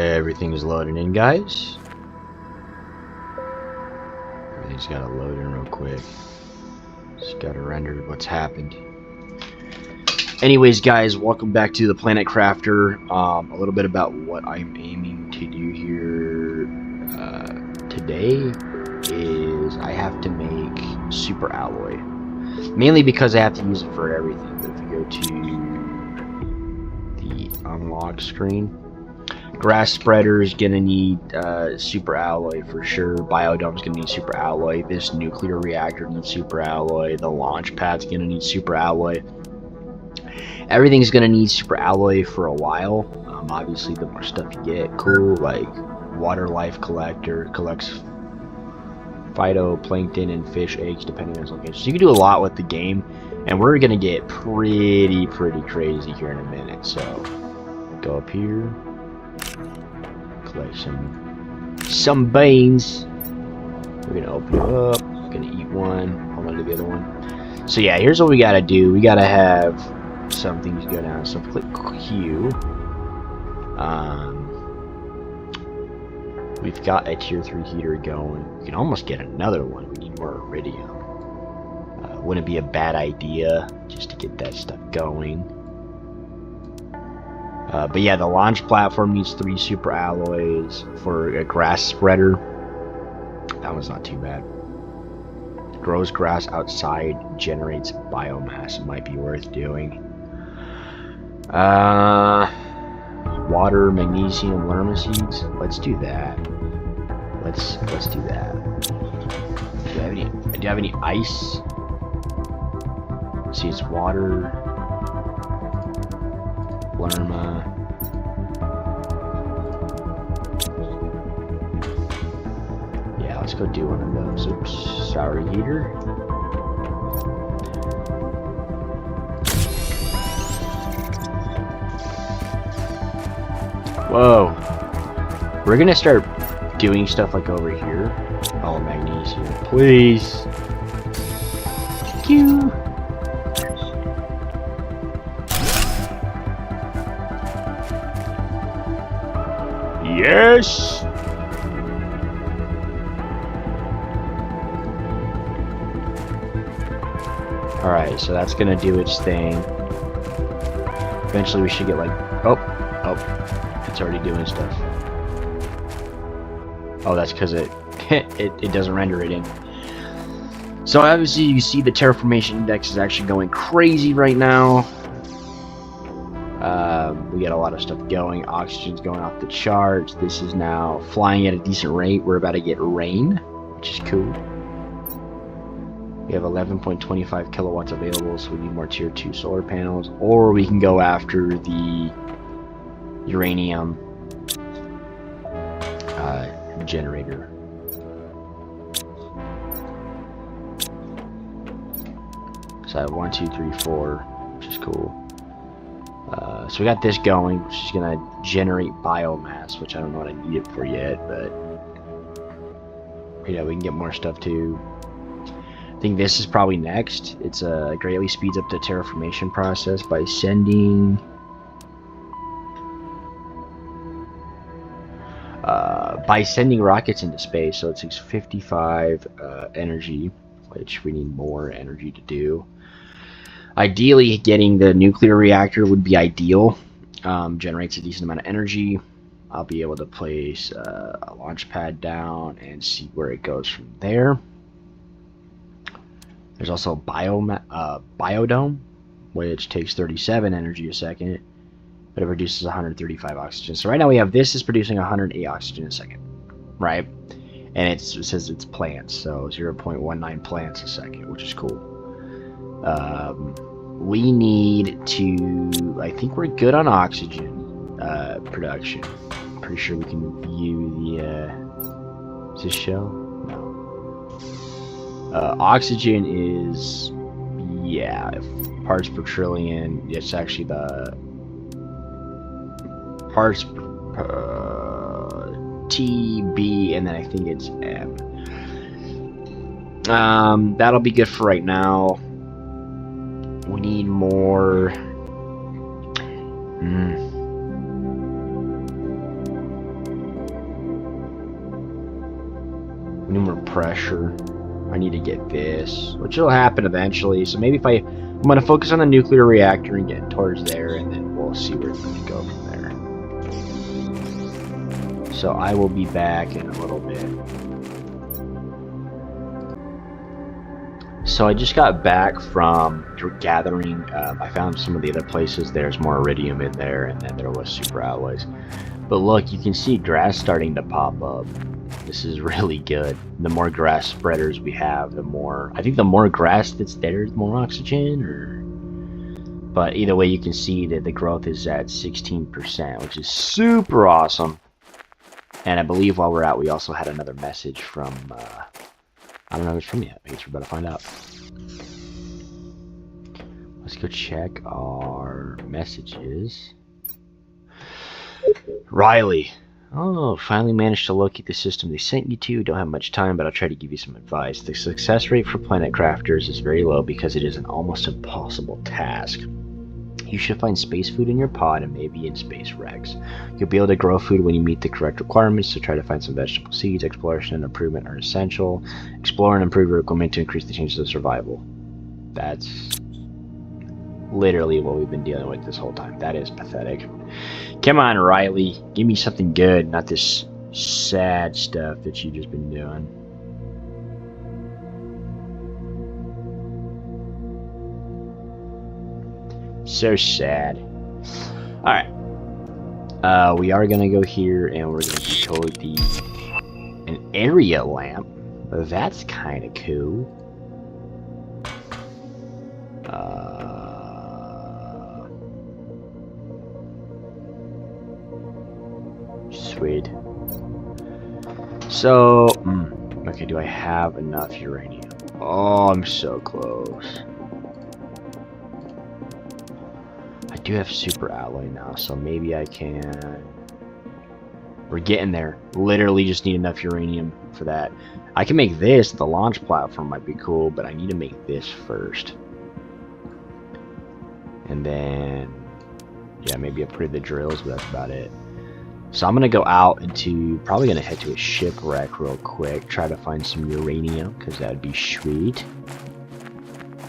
Everything's loading in, guys. Everything's got to load in real quick. Just got to render what's happened. Anyways, guys, welcome back to the Planet Crafter. A little bit about what I'm aiming to do here today is I have to make super alloy. Mainly because I have to use it for everything. But if you go to the unlock screen, grass spreader is gonna need super alloy for sure. Biodome's gonna need super alloy. This nuclear reactor needs super alloy. The launch pad's gonna need super alloy. Everything's gonna need super alloy for a while. Obviously, the more stuff you get, cool. Like water life collector collects phytoplankton and fish eggs depending on its location. So you can do a lot with the game, and we're gonna get pretty crazy here in a minute. So go up here. Collect some beans. We're gonna open it up. We're gonna eat one. Hold on to the other one. So yeah, here's what we gotta do. We gotta have some things go down. So click Q. We've got a tier 3 heater going. We can almost get another one. We need more iridium. Wouldn't be a bad idea just to get that stuff going. But yeah, the launch platform needs 3 super alloys for a grass spreader. That one's not too bad. Grows grass outside, generates biomass. It might be worth doing. Water, magnesium, lerma seeds. Let's do that. Let's do that. Do you have any ice? Let's see, it's water. Lerma. Yeah, let's go do one of those. Oops, sorry, heater. Whoa. We're gonna start doing stuff like over here. Oh, magnesium, please. Thank you. Yes! Alright, so that's gonna do its thing. Eventually we should get like... Oh, it's already doing stuff. Oh, that's because it doesn't render it in. So obviously you see the terraformation index is actually going crazy right now. We got a lot of stuff going. Oxygen's going off the charts. This is now flying at a decent rate. We're about to get rain, which is cool. We have 11.25 kilowatts available, so we need more tier 2 solar panels. Or we can go after the uranium generator. So I have 1, 2, 3, 4, which is cool. So we got this going, which is gonna generate biomass, which I don't know what I need it for yet, but you know, we can get more stuff too. I think this is probably next. It's greatly speeds up the terraformation process by sending rockets into space. So it takes 55 energy, which we need more energy to do. Ideally, getting the nuclear reactor would be ideal. Generates a decent amount of energy. I'll be able to place a launch pad down and see where it goes from there. There's also biodome, which takes 37 energy a second, but it produces 135 oxygen. So right now we have this is producing 108 oxygen a second, right? And it says it's plants, so 0.19 plants a second, which is cool. We need to, I think we're good on oxygen production. Pretty sure we can view the, does this show? No. Oxygen is, yeah, parts per trillion. It's actually the parts per T, B, and then I think it's M. That'll be good for right now. We need more. Need more pressure. I need to get this, which will happen eventually. So maybe if I'm going to focus on the nuclear reactor and get towards there, and then we'll see where we're going to go from there. So I will be back in a little bit. So I just got back from gathering. I found some of the other places. There's more iridium in there, and then there was super alloys. But look, you can see grass starting to pop up. This is really good. The more grass spreaders we have, the more... I think the more grass that's there, the more oxygen. But either way, you can see that the growth is at 16%, which is super awesome. And I believe while we're out, we also had another message from... I don't know who's from yet. I guess we're about to find out. Let's go check our messages. Riley. Oh, finally managed to locate the system they sent you to. Don't have much time, but I'll try to give you some advice. The success rate for planet crafters is very low because it is an almost impossible task. You should find space food in your pod and maybe in space wrecks. You'll be able to grow food when you meet the correct requirements, so try to find some vegetable seeds. Exploration and improvement are essential. Explore and improve your equipment to increase the chances of survival. That's literally what we've been dealing with this whole time. That is pathetic. Come on, Riley. Give me something good, not this sad stuff that you've just been doing. So sad. Alright. We are gonna go here and we're gonna decode an area lamp. That's kinda cool. Sweet. So, okay, do I have enough uranium? Oh, I'm so close. I do have super alloy now, so maybe I can... We're getting there. Literally just need enough uranium for that. I can make this. The launch platform might be cool, but I need to make this first. And then... yeah, maybe upgrade the drills, but that's about it. So I'm going to go out into... probably going to head to a shipwreck real quick. Try to find some uranium, because that would be sweet.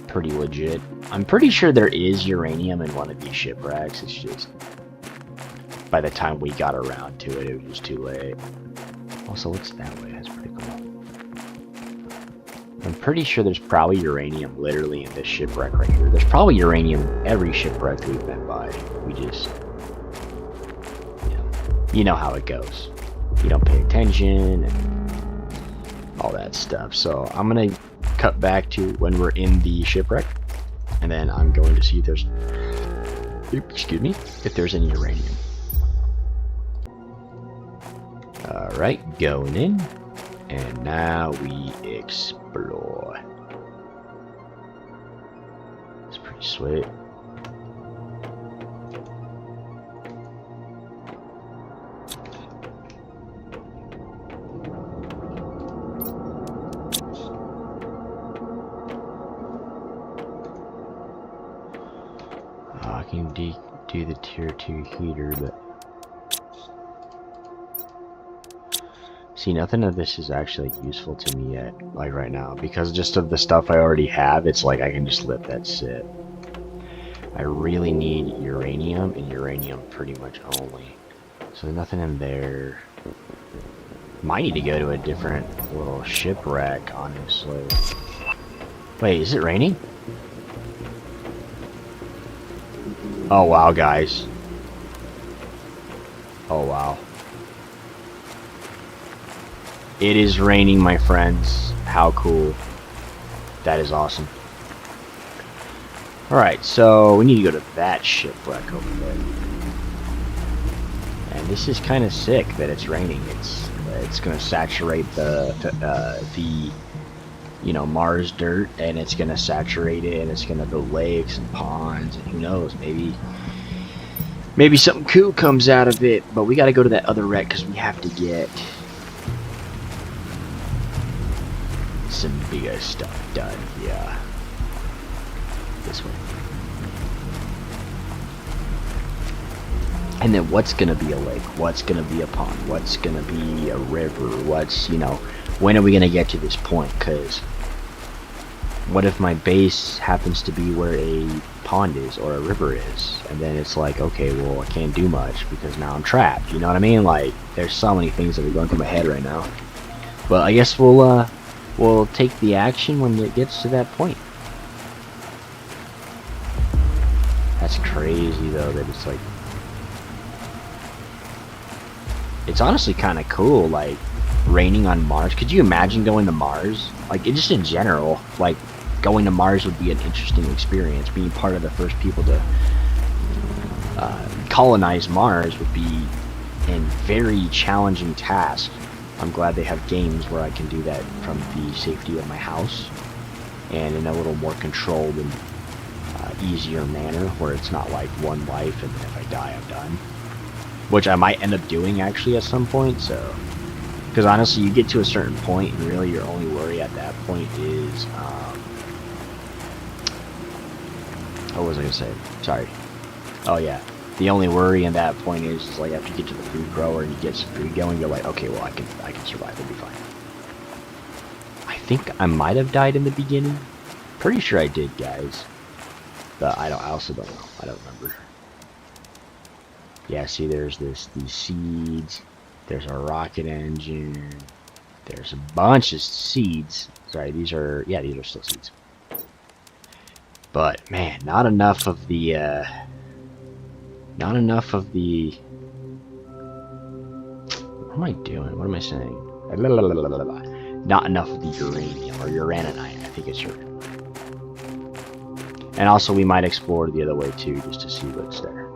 Pretty legit. I'm pretty sure there is uranium in one of these shipwrecks. It's just... by the time we got around to it, it was just too late. Also, what's that way? That's pretty cool. I'm pretty sure there's probably uranium literally in this shipwreck right here. There's probably uranium in every shipwreck that we've been by. We just... you know how it goes. You don't pay attention and all that stuff. So I'm gonna cut back to when we're in the shipwreck, and then I'm going to see if there's, excuse me, if there's any uranium. All right, going in, and now we explore. It's pretty sweet. I can do the tier 2 heater, but see, nothing of this is actually useful to me yet, like right now, because just of the stuff I already have. It's like I can just let that sit. I really need uranium, and uranium pretty much only. So there's nothing in there. Might need to go to a different little shipwreck, honestly. Wait, is it raining? Oh wow, guys. Oh wow. It is raining, my friends. How cool. That is awesome. Alright, so we need to go to that shipwreck over there. And this is kind of sick that it's raining. It's going to saturate the you know, Mars dirt, and it's gonna saturate it, and it's gonna build lakes and ponds, and who knows, maybe something cool comes out of it. But we gotta go to that other wreck because we have to get some bigger stuff done. Yeah, this way. And then what's gonna be a lake? What's gonna be a pond? What's gonna be a river? What's, you know, when are we gonna get to this point? Because what if my base happens to be where a pond is or a river is? And then it's like, okay, well, I can't do much because now I'm trapped. You know what I mean? Like, there's so many things that are going through my head right now. But I guess we'll take the action when it gets to that point. That's crazy though, that it's like, it's honestly kind of cool, like raining on Mars. Could you imagine going to Mars? Like, it just in general, like going to Mars would be an interesting experience. Being part of the first people to colonize Mars would be a very challenging task. I'm glad they have games where I can do that from the safety of my house and in a little more controlled and easier manner, where it's not like one life and if I die I'm done, which I might end up doing actually at some point. So, because honestly, you get to a certain point and really your only worry at that point is what was I gonna say? Sorry. Oh yeah, the only worry in that point is like after you get to the food grower and you get some food going, you're like, okay, well I can survive, it'll be fine. I think I might have died in the beginning. Pretty sure I did, guys. But I also don't know. I don't remember. Yeah, see, there's these seeds. There's a rocket engine. There's a bunch of seeds. Sorry, these are still seeds. But man, not enough of the what am I doing? What am I saying? Not enough of the uranium or uraninite. I think it's uranium. And also we might explore the other way too, just to see what's there.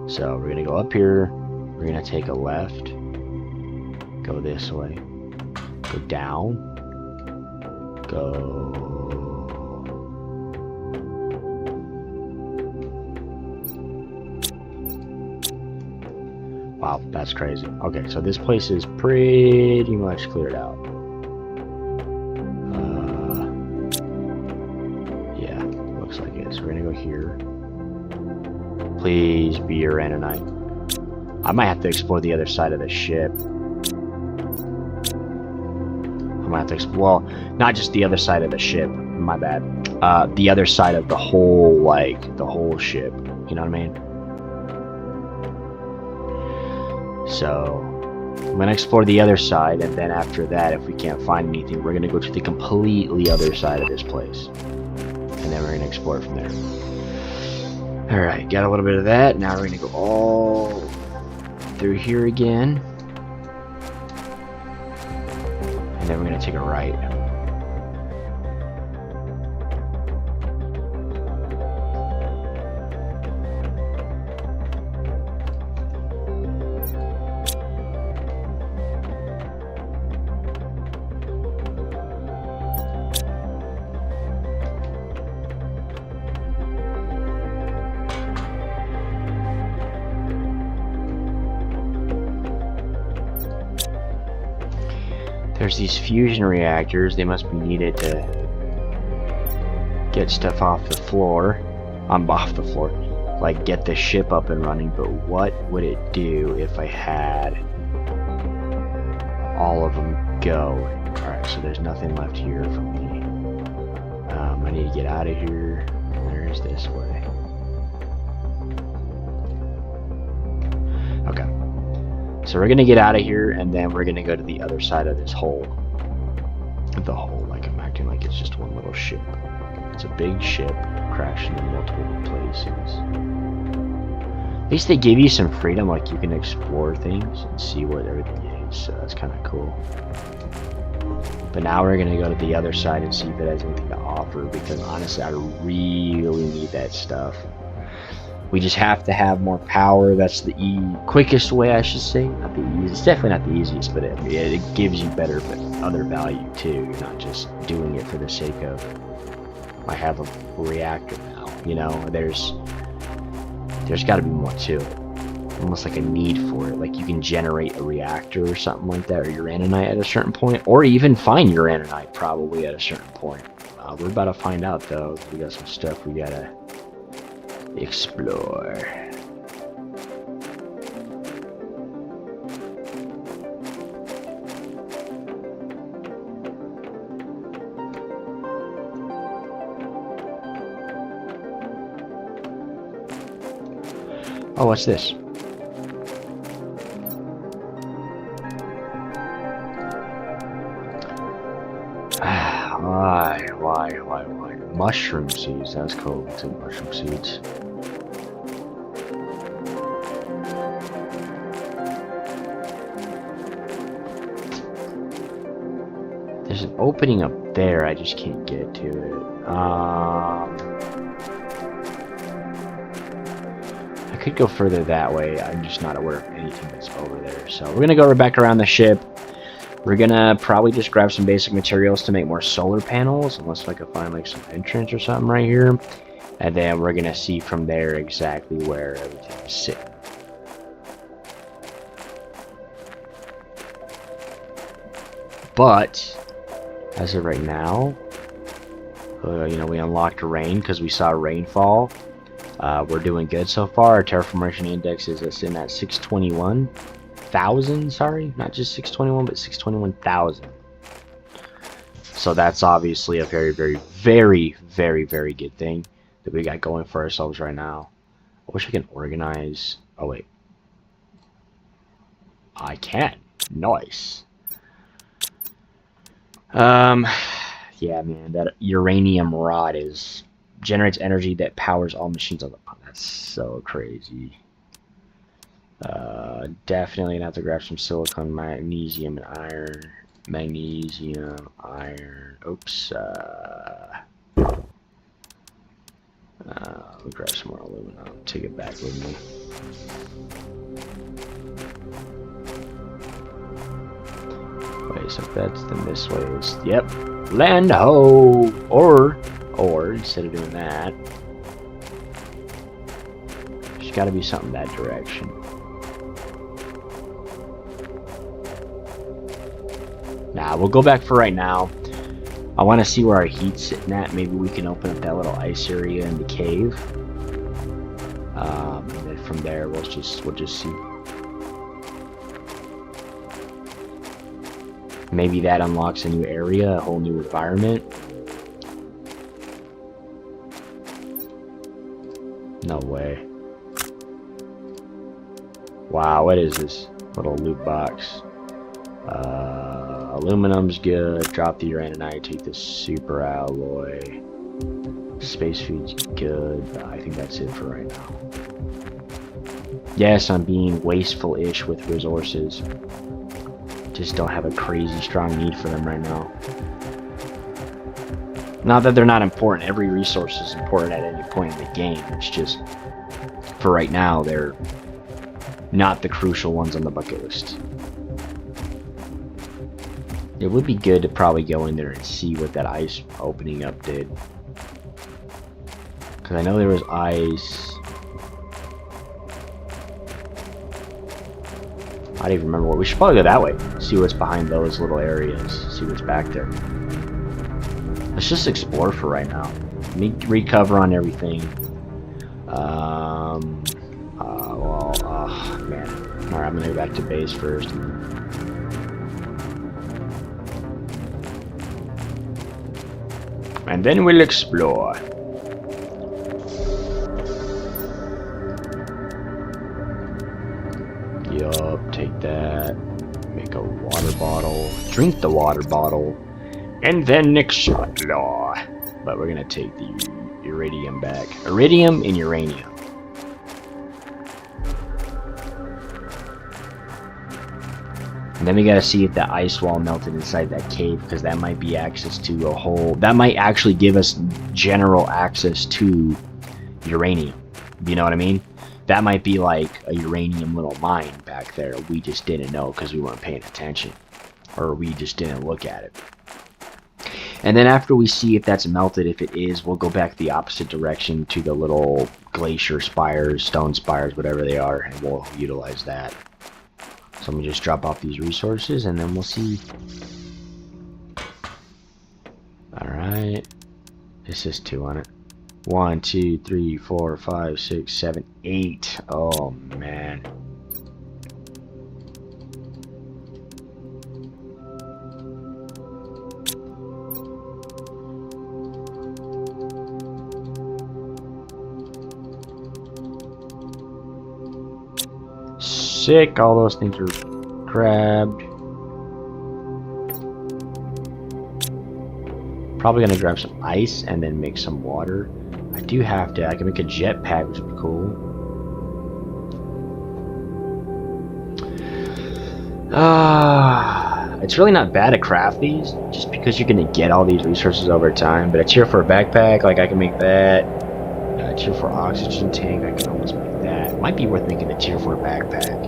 So we're gonna go up here, we're gonna take a left, go this way, go down, go... Wow, that's crazy. Okay, so this place is pretty much cleared out. Looks like it. So we're gonna go here. Please be uraninite. I might have to explore the other side of the ship. I might have to explore, well, not just the other side of the ship. My bad. The other side of the whole, like, the whole ship. You know what I mean? So I'm gonna explore the other side, and then after that, if we can't find anything, we're gonna go to the completely other side of this place. And then we're going to explore from there. Alright, got a little bit of that. Now we're going to go all through here again. And then we're going to take a right. There's these fusion reactors. They must be needed to get stuff off the floor. Off the floor. Like, get the ship up and running. But what would it do if I had all of them go? Alright, so there's nothing left here for me. I need to get out of here. There's this way. Okay. So we're gonna get out of here, and then we're gonna go to the other side of this hole. The hole, like I'm acting like it's just one little ship. It's a big ship crashing in multiple places. At least they give you some freedom, like you can explore things and see what everything is, so that's kind of cool. But now we're gonna go to the other side and see if it has anything to offer, because honestly I really need that stuff. We just have to have more power. That's the quickest way, I should say. Not the easiest. It's definitely not the easiest, but it gives you better other value too. You're not just doing it for the sake of, I have a reactor now. You know, there's got to be more to it. Almost like a need for it. Like you can generate a reactor or something like that, or uraninite at a certain point, or even find uraninite probably at a certain point. We're about to find out though. We got some stuff we gotta Explore. Oh, what's this? Why? Mushroom seeds, that's cool. Let's take mushroom seeds. There's an opening up there, I just can't get to it. I could go further that way, I'm just not aware of anything that's over there. So we're gonna go back around the ship. We're gonna probably just grab some basic materials to make more solar panels, unless I can find like some entrance or something right here. And then we're gonna see from there exactly where everything is sitting. But as of right now, you know, we unlocked rain because we saw rainfall. We're doing good so far. Our terraformation index is sitting at 621,000. Sorry, not just 621, but 621,000. So that's obviously a very good thing that we got going for ourselves right now. I wish I can organize. Oh wait, I can. Nice. Yeah, man, that uranium rod generates energy that powers all machines on the planet. That's so crazy. Definitely gonna have to grab some silicon, magnesium, and iron. Magnesium, iron. Oops. We'll grab some more aluminum. Take it back with me. Wait, so that's then this way is, yep, land ho, or instead of doing that, there's got to be something that direction. Nah, we'll go back for right now. I want to see where our heat's sitting at. Maybe we can open up that little ice area in the cave, and then from there we'll just see. Maybe that unlocks a new area, a whole new environment. No way. Wow, what is this little loot box? Aluminum's good. Drop the uraninite, take the super alloy. Space food's good. I think that's it for right now. Yes, I'm being wasteful-ish with resources. Just don't have a crazy strong need for them right now. Not that they're not important. Every resource is important at any point in the game. It's just, for right now, they're not the crucial ones on the bucket list. It would be good to probably go in there and see what that ice opening up did. Because I know there was ice. I don't even remember what. We should probably go that way. See what's behind those little areas. See what's back there. Let's just explore for right now. Recover on everything. Man. Alright, I'm gonna go back to base first. And then we'll explore. Yup, take that. Make a water bottle. Drink the water bottle. And then explore. But we're gonna take the iridium back. Iridium and uranium. And then we gotta see if that ice wall melted inside that cave, because that might be access to a whole... That might actually give us general access to uranium. You know what I mean? That might be like a uranium little mine back there. We just didn't know because we weren't paying attention. Or we just didn't look at it. And then after we see if that's melted, if it is, we'll go back the opposite direction to the little glacier spires, stone spires, whatever they are, and we'll utilize that. So let me just drop off these resources and then we'll see. Alright. This is 2 on it. 1, 2, 3, 4, 5, 6, 7, 8. Oh man. Sick. All those things are grabbed. Probably gonna grab some ice and then make some water. I do have to. I can make a jetpack, which would be cool. It's really not bad to craft these, just because you're gonna get all these resources over time. But a tier for a backpack, like I can make that. A tier for oxygen tank, I can almost make that. It might be worth making a tier for a backpack.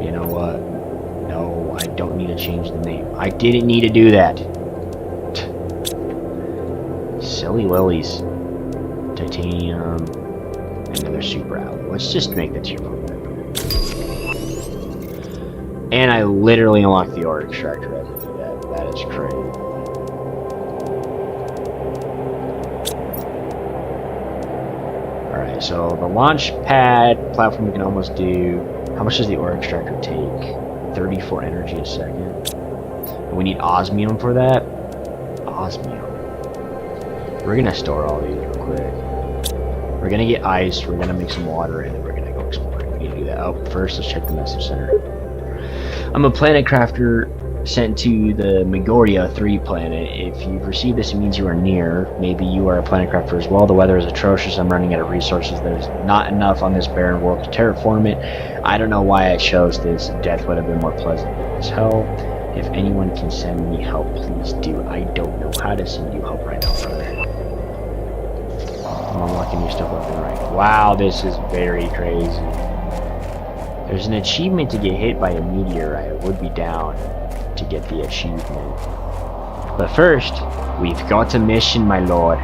You know what? No, I don't need to change the name. I didn't need to do that. Silly willies. Titanium. Another super alloy. Let's just make the tier 4 backpack. And I literally unlocked the ore extractor as I do that. That is crazy. Alright, so the launch pad platform we can almost do. How much does the ore extractor take? 34 energy a second. And we need osmium for that. Osmium. We're gonna store all these real quick. We're gonna get ice, we're gonna make some water, and then we're gonna go exploring. We need to do that. Oh, first let's check the message center. I'm a planet crafter sent to the Megoria 3 planet. If you've received this, it means you are near. Maybe you are a planet crafter as well. The weather is atrocious. I'm running out of resources. There's not enough on this barren world to terraform it. I don't know why I chose this. Death would have been more pleasant than this hell. If anyone can send me help, please do. I don't know how to send you help right now, brother. I'm unlocking new stuff left and right. Wow, this is very crazy. There's an achievement to get hit by a meteor. I would be down to get the achievement. But first, we've got a mission, my lord.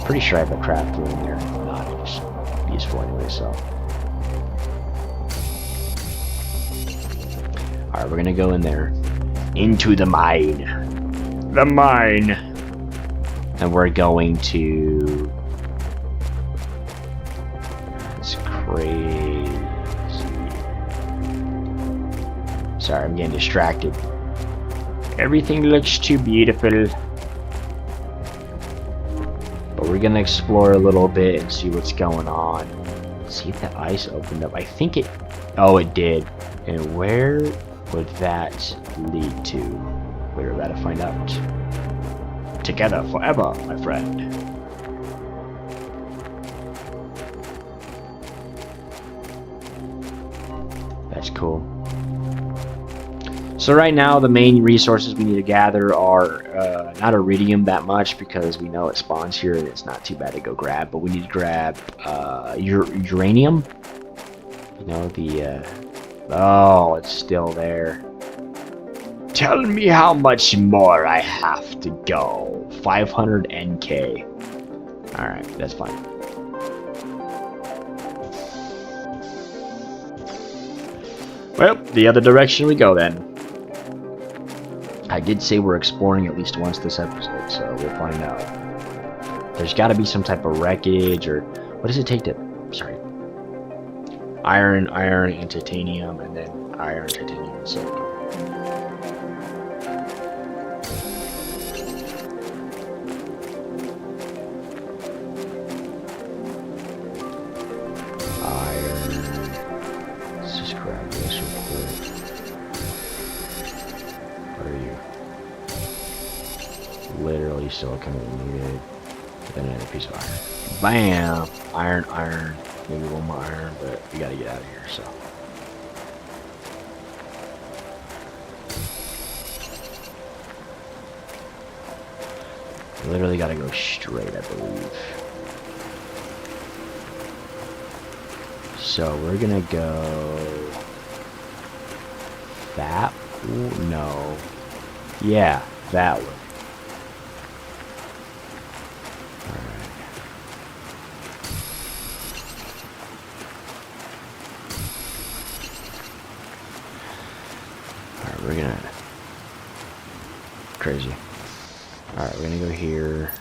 Pretty sure I have a craft room there. Not just useful anyway, so. Alright, we're gonna go in there. Into the mine. The mine! And we're going to... It's crazy. Sorry, I'm getting distracted. Everything looks too beautiful. But we're gonna explore a little bit and see what's going on. See if the ice opened up. I think it... Oh, it did. And where would that lead to? We're about to find out. Together forever, my friend. That's cool. So right now, the main resources we need to gather are not iridium that much because we know it spawns here and it's not too bad to go grab. But we need to grab uranium. You know, the... oh, it's still there. Tell me how much more I have to go. 500 NK. Alright, that's fine. Well, the other direction we go then. I did say we're exploring at least once this episode, so we'll find out. There's got to be some type of wreckage, or... What does it take to... Sorry. Iron, and titanium, and then iron, titanium, and silicon. Let's just grab this real quick. Where are you? Literally silicon needed. Then another piece of iron. Bam! Iron. Maybe one more iron, but we gotta get out of here, so. Literally gotta go straight, I believe. So we're gonna go that. No. Yeah, that one. Alright. Alright, we're gonna... Crazy. Alright, we're gonna go here.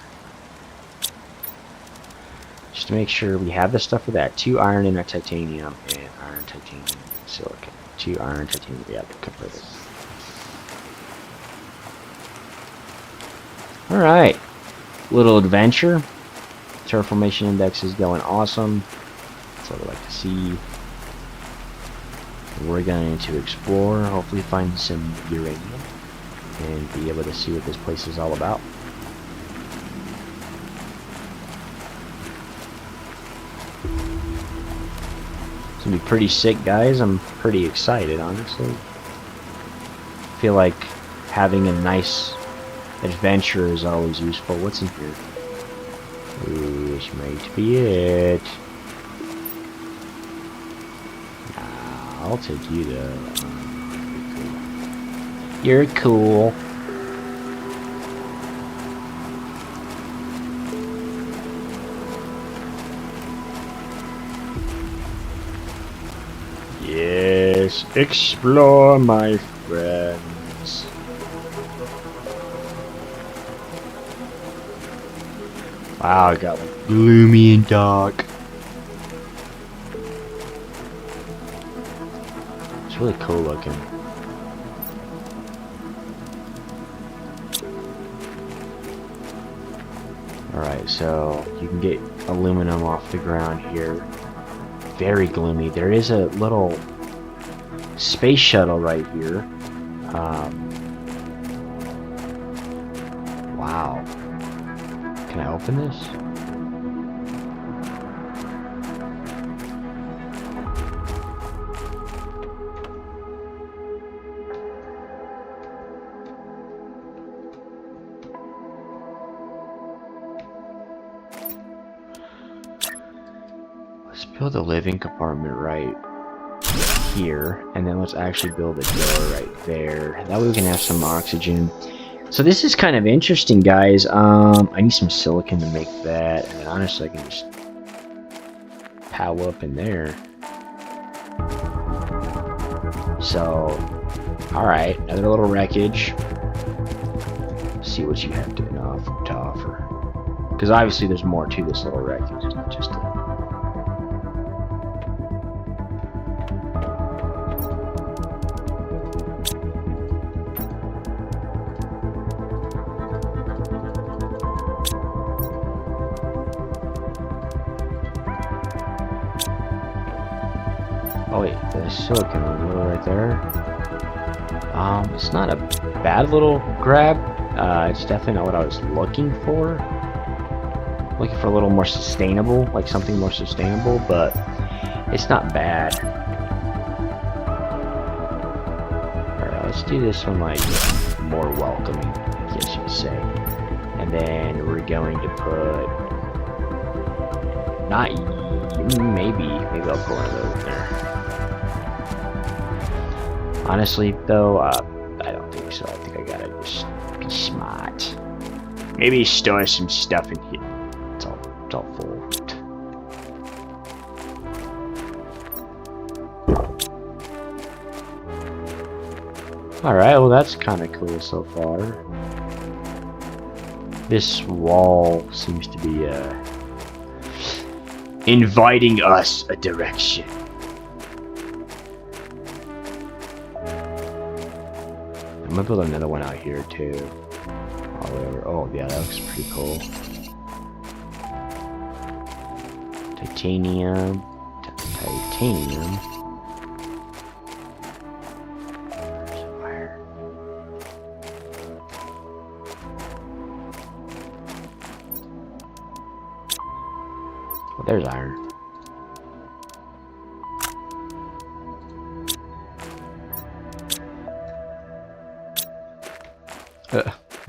Just to make sure we have the stuff for that. 2 iron and a titanium, and iron, titanium, and silicon. 2 iron, titanium. Yeah, cover this. Alright. Little adventure. Terraformation index is going awesome. That's what I like to see. We're going to explore, hopefully find some uranium, and be able to see what this place is all about. It's gonna be pretty sick, guys. I'm pretty excited, honestly. I feel like having a nice adventure is always useful. What's in here? Ooh, this might be it. Nah, I'll take you though. You're cool. Yes, explore, my friends. Wow, I got like gloomy and dark. It's really cool looking. Alright, so you can get aluminum off the ground here. Very gloomy. There is a little space shuttle right here. Wow. Can I open this? Let's build a living compartment right here, and then let's actually build a door right there. That way we can have some oxygen. So this is kind of interesting, guys. I need some silicon to make that, and honestly I can just power up in there. So, alright, another little wreckage. Let's see what you have to offer. Because obviously there's more to this little wreckage, it's not just a... Oh wait, the silicon will right there. It's not a bad little grab. It's definitely not what I was looking for. Looking for a little more sustainable, like something more sustainable, but it's not bad. Alright, let's do this one like more welcoming, I guess you'd say. And then we're going to put maybe I'll put one of those in there. Honestly, though, I don't think so. I think I gotta just be smart. Maybe store some stuff in here. It's all full. Alright, well that's kinda cool so far. This wall seems to be, inviting us a direction. I'm gonna build another one out here too. All the way over. Oh yeah, that looks pretty cool. Titanium. Titanium. There's wire. Oh, there's iron.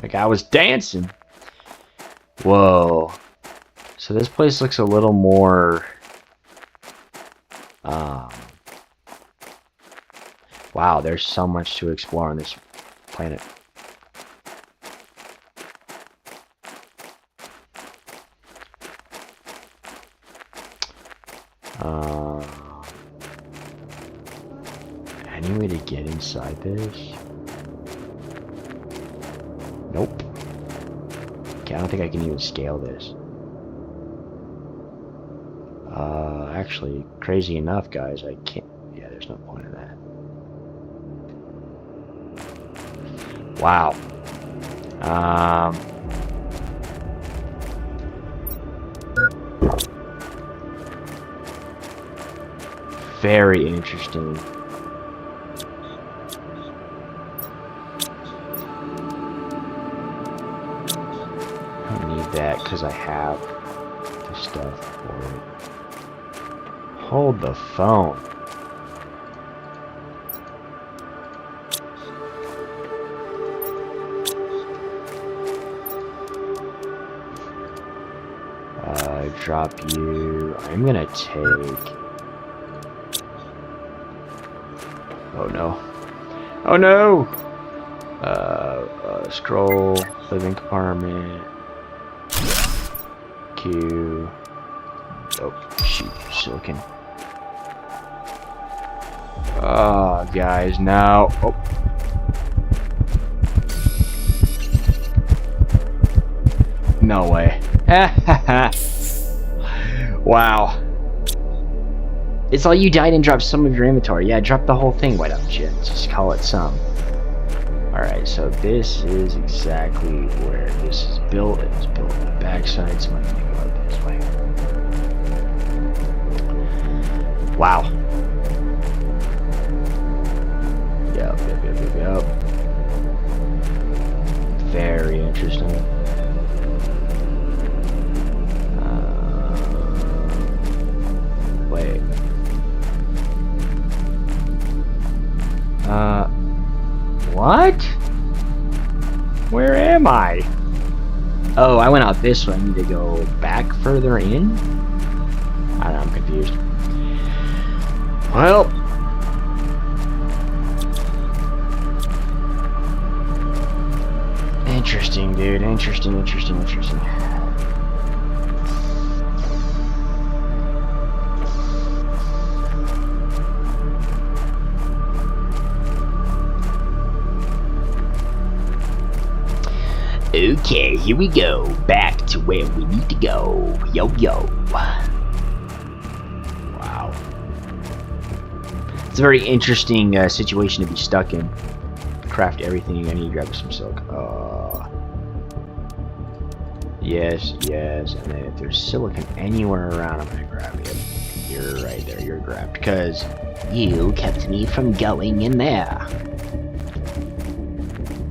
Like I was dancing. Whoa. So this place looks a little more... wow, there's so much to explore on this planet. Any way to get inside this? Nope. Okay, I don't think I can even scale this. actually, crazy enough, guys, I can't... Yeah, there's no point in that. Wow. Very interesting. I don't need that because I have the stuff for it. Hold the phone. Drop you. I'm gonna take... Oh no. Oh no! Scroll, living compartment. Q. Oh, shoot, silicon. Oh, guys, now. Oh. No way. Wow. It's all you died and dropped some of your inventory. Yeah, drop the whole thing. Why don't you just call it some? Alright, so this is exactly where this is built. It's built on the backside, so I'm going to go this way. Wow. Yep. Very interesting. Wait. What? Where am I? Oh, I went out this way. I need to go back further in? I don't know, I'm confused. Well. Interesting, dude. Interesting. Okay, here we go. Back to where we need to go. Yo. Wow. It's a very interesting situation to be stuck in. Craft everything. I need to grab some silk. Yes. And then if there's silicon anywhere around, I'm gonna grab it. You're right there. You're grabbed. Because you kept me from going in there.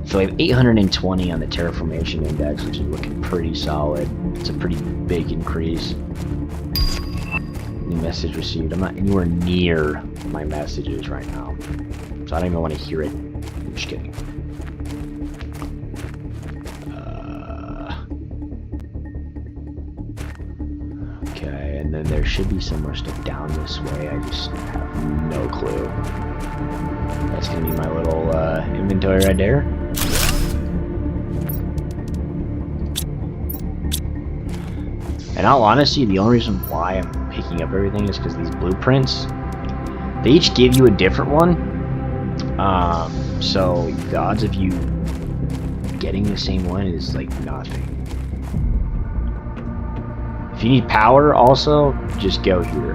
So I have 820 on the terraformation index, which is looking pretty solid. It's a pretty big increase. New message received. I'm not anywhere near my messages right now, so I don't even want to hear it. I'm just kidding. Okay, and then there should be some more stuff down this way. I just have no clue. That's gonna be my little inventory right there. In all honesty, the only reason why I'm picking up everything is because these blueprints, they each give you a different one. So the odds of you getting the same one is like nothing. If you need power also, just go here.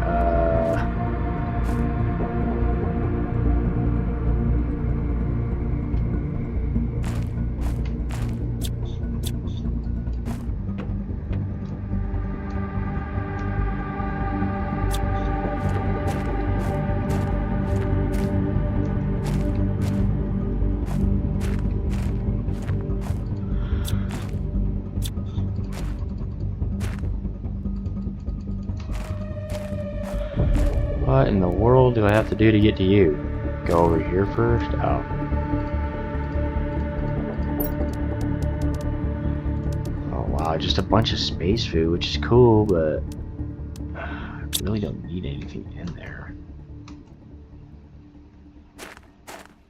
What in the world do I have to do to get to you? Go over here first? Oh. Oh wow, just a bunch of space food, which is cool, but I really don't need anything in there.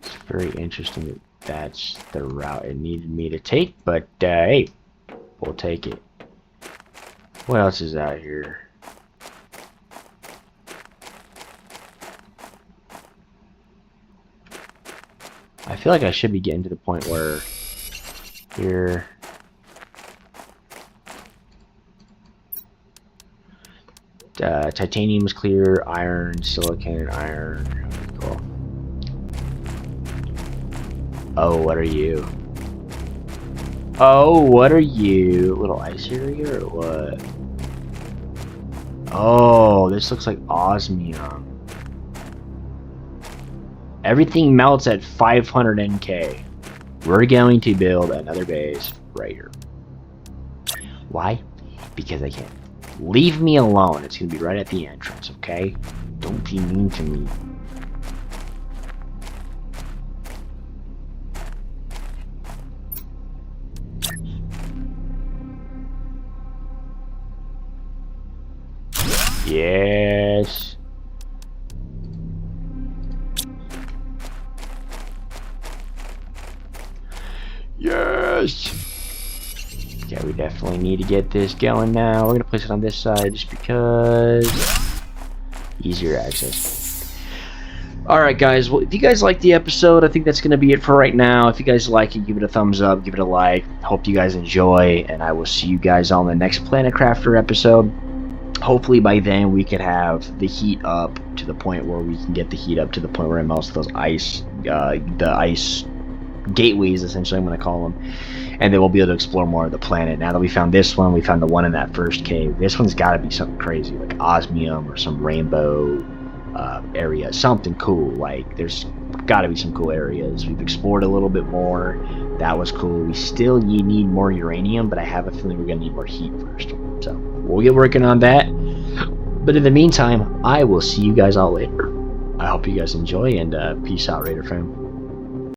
It's very interesting that that's the route it needed me to take, but hey, we'll take it. What else is out here? I feel like I should be getting to the point where here. Titanium is clear, iron, silicon, iron. Cool. Oh, what are you? Oh, what are you? Little ice area or what? Oh, this looks like osmium. Everything melts at 500 NK. We're going to build another base right here. Why? Because I can. Leave me alone. It's going to be right at the entrance, okay? Don't be mean to me. Yes. Yes. Yeah, we definitely need to get this going now. We're gonna place it on this side just because easier access. Alright guys, well if you guys liked the episode, I think that's gonna be it for right now. If you guys like it, give it a thumbs up, give it a like. Hope you guys enjoy, and I will see you guys on the next Planet Crafter episode. Hopefully by then we could have the heat up to the point where we can get the heat up to the point where it melts those ice, the ice gateways, essentially I'm going to call them, and then we'll be able to explore more of the planet. Now that we found this one, we found the one in that first cave. This one's got to be something crazy, like osmium or some rainbow area, something cool. Like there's got to be some cool areas. We've explored a little bit more. That was cool. We still need more uranium, but I have a feeling we're going to need more heat first. So we'll get working on that. But in the meantime, I will see you guys all later. I hope you guys enjoy, and peace out, Raider fam.